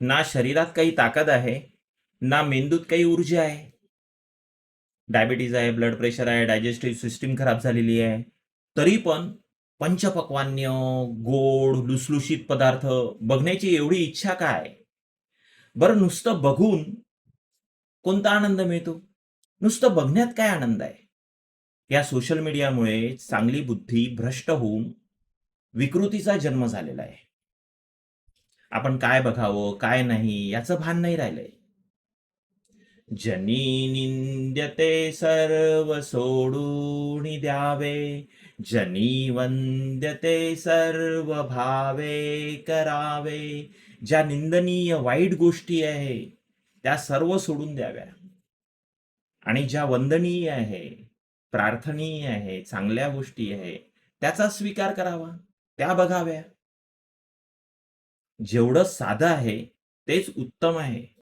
ना शरीरात काही ताकद आहे, ना मेंदूत काही ऊर्जा आहे. डायबिटीज आहे, ब्लड प्रेशर आहे, डायजेस्टिव्ह सिस्टीम खराब झालेली आहे. तरी पण पंचपक्वान्न, गोड, लुसलुशीत पदार्थ बघण्याची एवढी इच्छा काय? बरं नुसतं बघून कोणता आनंद मिळतो? नुसतं बघण्यात काय आनंद आहे? या सोशल मीडियामुळे चांगली बुद्धी भ्रष्ट होऊन विकृतीचा जन्म झालेला आहे. आपण काय बघावं, काय नाही याचं भान नाही राहिलंय. जनी निंद्यते सर्व सोडून द्यावे, जनी वंद्यते सर्व भावे करावे. ज्या निंदनीय वाईट गोष्टी आहे त्या सर्व सोडून द्याव्या आणि ज्या वंदनीय आहे, प्रार्थनीय आहे, चांगल्या गोष्टी आहे त्याचा स्वीकार करावा, त्या बघाव्या. जेवढं साधं आहे तेच उत्तम आहे.